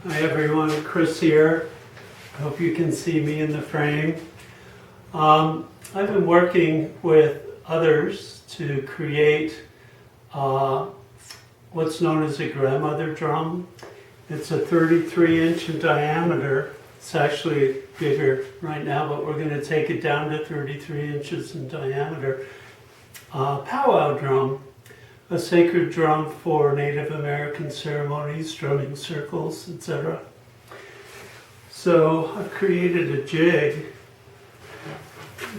Hi everyone, Chris here. I hope you can see me in the frame. I've been working with others to create what's known as a grandmother drum. It's a 33-inch in diameter. It's actually bigger right now, but we're going to take it down to 33 inches in diameter. Powwow drum. A sacred drum for Native American ceremonies, drumming circles, etc. So I've created a jig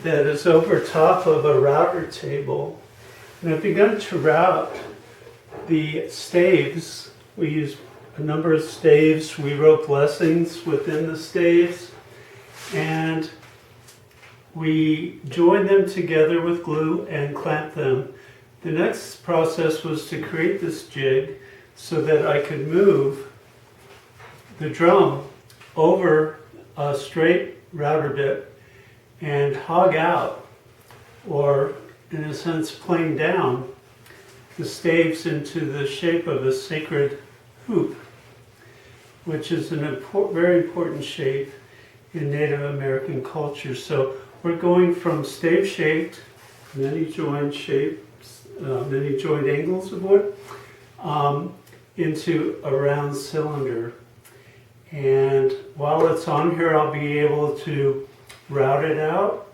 that is over top of a router table. And I've begun to route the staves. We use a number of staves. We wrote blessings within the staves. And we join them together with glue and clamp them. The next process was to create this jig so that I could move the drum over a straight router bit and hog out, or in a sense plane down, the staves into the shape of a sacred hoop, which is a very important shape in Native American culture. So we're going from stave-shaped, many-joined shape, many joint angles of wood, into a round cylinder. And while it's on here, I'll be able to route it out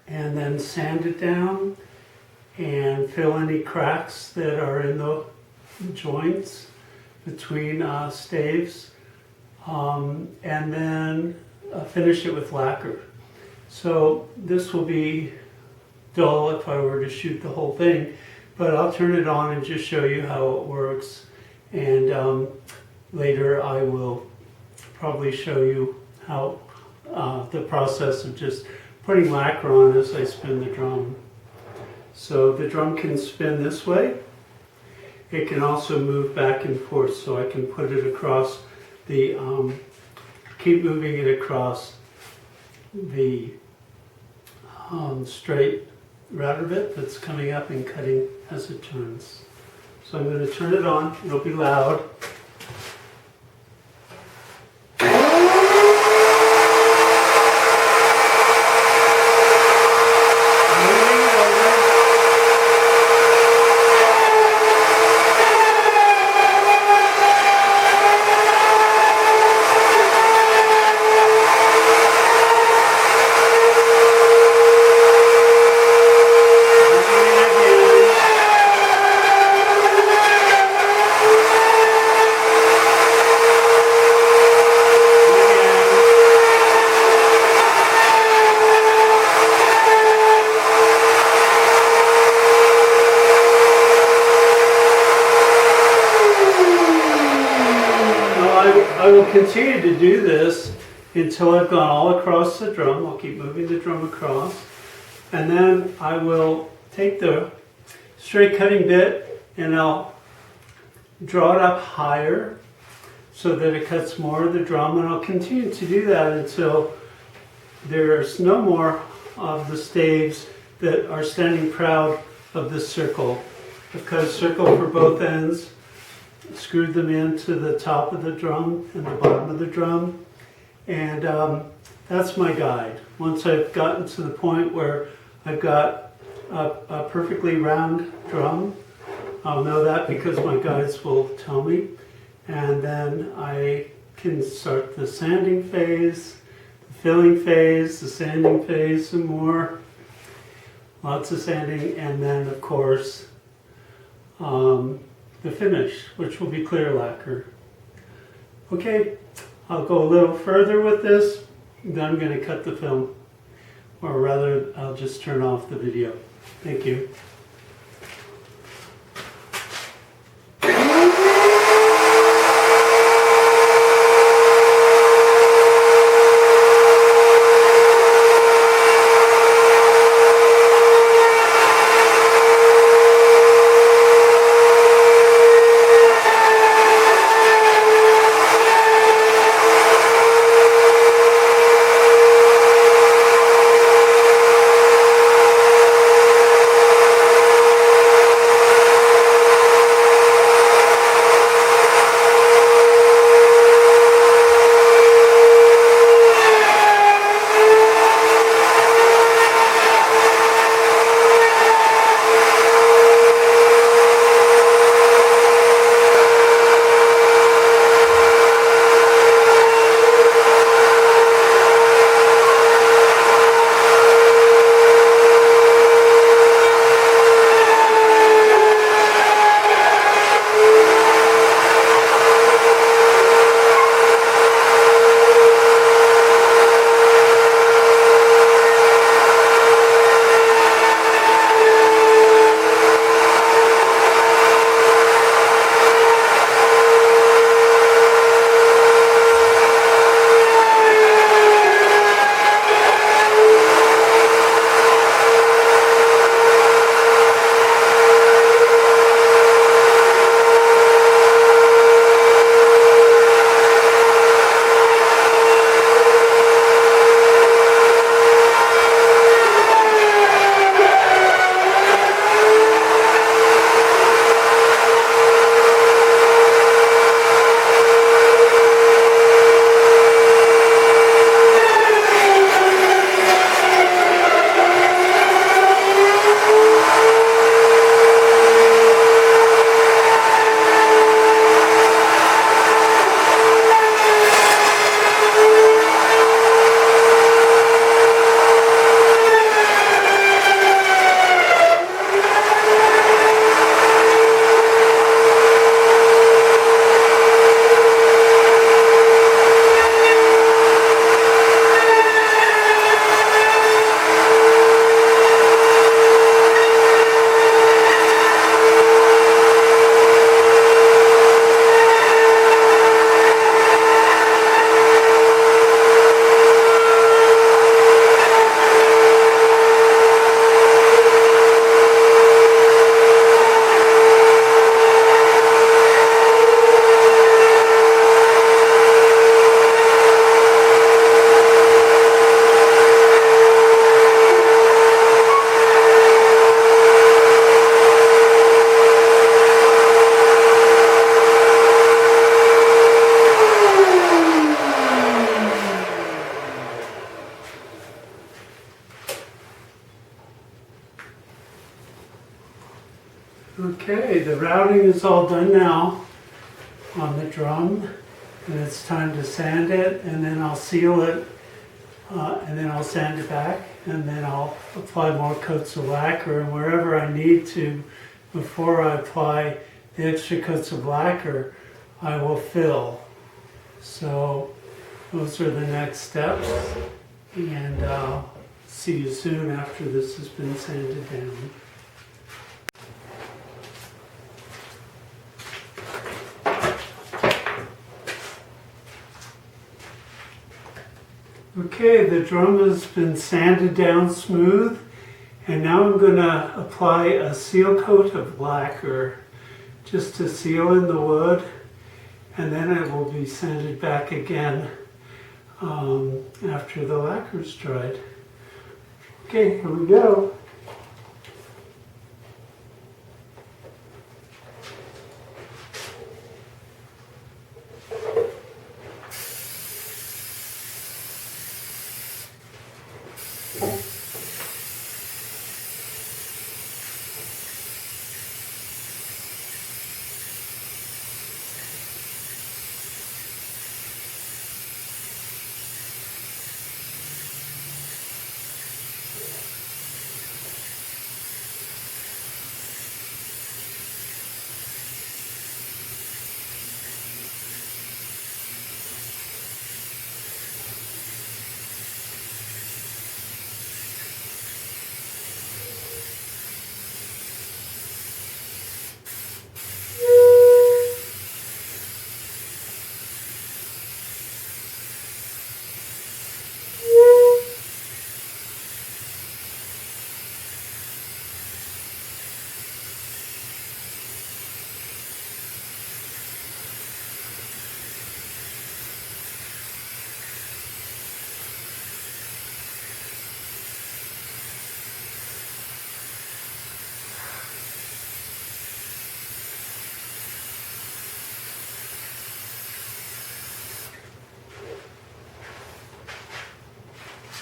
and then sand it down and fill any cracks that are in the joints between staves, and then finish it with lacquer. So this will be dull if I were to shoot the whole thing, but I'll turn it on and just show you how it works. And later I will probably show you how the process of just putting lacquer on as I spin the drum. So the drum can spin this way. It can also move back and forth, so I can put it across the, keep moving it across the straight router bit that's coming up and cutting as it turns. So I'm going to turn it on. It'll be loud. I will continue to do this until I've gone all across the drum. I'll keep moving the drum across. And then I will take the straight cutting bit and I'll draw it up higher so that it cuts more of the drum. And I'll continue to do that until there's no more of the staves that are standing proud of this circle. I've cut a circle for both ends, screwed them into the top of the drum and the bottom of the drum, and that's my guide. Once I've gotten to the point where I've got a perfectly round drum, I'll know that because my guides will tell me, and then I can start the sanding phase, the filling phase, the sanding phase, some more, lots of sanding, and then of course the finish, which will be clear lacquer. Okay, I'll go a little further with this, then I'm going to cut the film, or rather I'll just turn off the video. Thank you. Okay, the routing is all done now on the drum, and it's time to sand it, and then I'll seal it, and then I'll sand it back, and then I'll apply more coats of lacquer, and wherever I need to, before I apply the extra coats of lacquer, I will fill. So those are the next steps, and I'll see you soon after this has been sanded down. Okay, the drum has been sanded down smooth, and now I'm going to apply a seal coat of lacquer just to seal in the wood, and then it will be sanded back again after the lacquer's dried. Okay, here we go.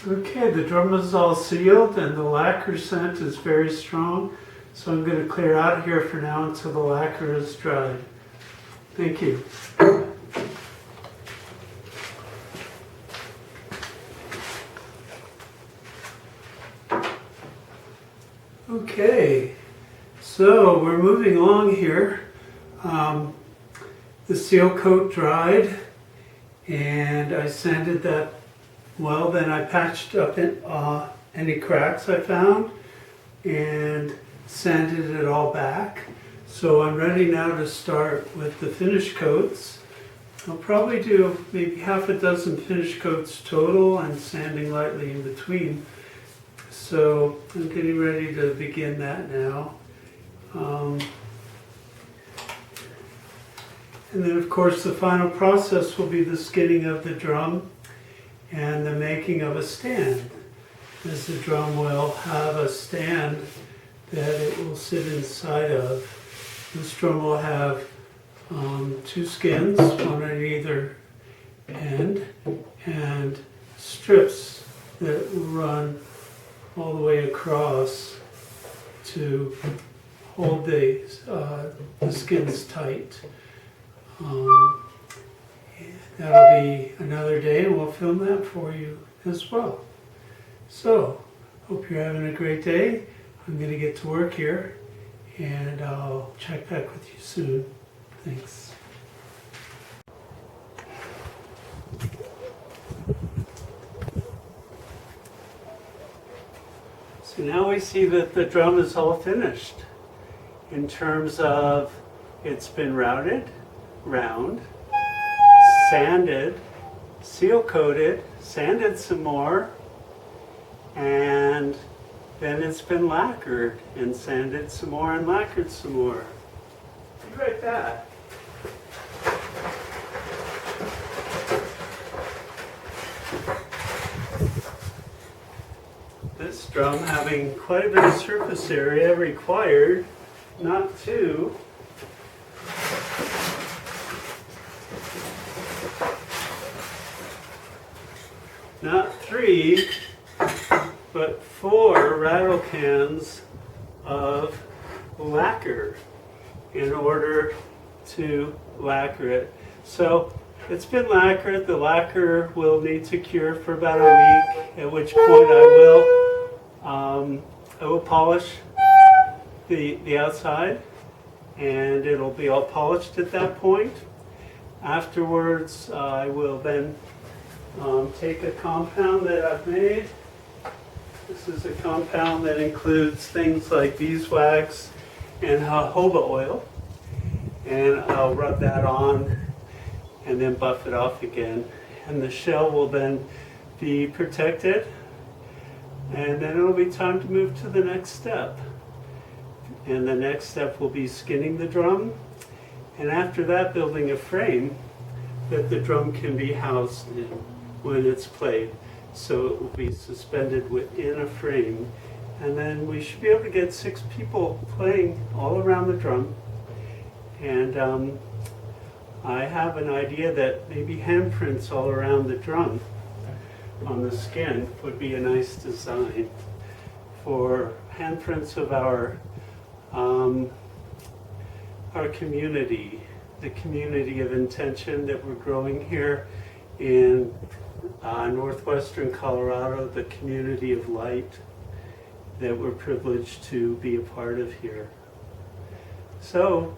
Okay, the drum is all sealed and the lacquer scent is very strong, so I'm going to clear out here for now until the lacquer is dried. Thank you. Okay, so we're moving along here. The seal coat dried and I sanded that well. Then I patched up any cracks I found and sanded it all back. So I'm ready now to start with the finish coats. I'll probably do maybe half a dozen finish coats total and sanding lightly in between. So I'm getting ready to begin that now. And then of course the final process will be the skinning of the drum and the making of a stand, as the drum will have a stand that it will sit inside of. This drum will have two skins, one on either end, and strips that run all the way across to hold the skins tight. That'll be another day, and we'll film that for you as well. So, hope you're having a great day. I'm going to get to work here, and I'll check back with you soon. Thanks. So now we see that the drum is all finished in terms of it's been routed, round, sanded, seal coated, sanded some more, and then it's been lacquered and sanded some more and lacquered some more. Be right back. This drum having quite a bit of surface area required, not two. Not three, but 4 rattle cans of lacquer. in order to lacquer it. So it's been lacquered. The lacquer will need to cure for about a week, at which point I will polish the outside, and it'll be all polished at that point. Afterwards, I will then take a compound that I've made. This is a compound that includes things like beeswax and jojoba oil, and I'll rub that on and then buff it off again. And the shell will then be protected, and then it'll be time to move to the next step. And the next step will be skinning the drum, and after that building a frame that the drum can be housed in when it's played. So it will be suspended within a frame, and then we should be able to get 6 people playing all around the drum. And I have an idea that maybe handprints all around the drum on the skin would be a nice design for handprints of our community, the community of intention that we're growing here in northwestern Colorado, the community of light that we're privileged to be a part of here. So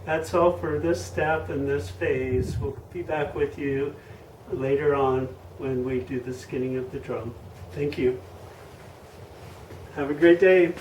that's all for this step and this phase. We'll be back with you later on when we do the skinning of the drum. Thank you. Have a great day.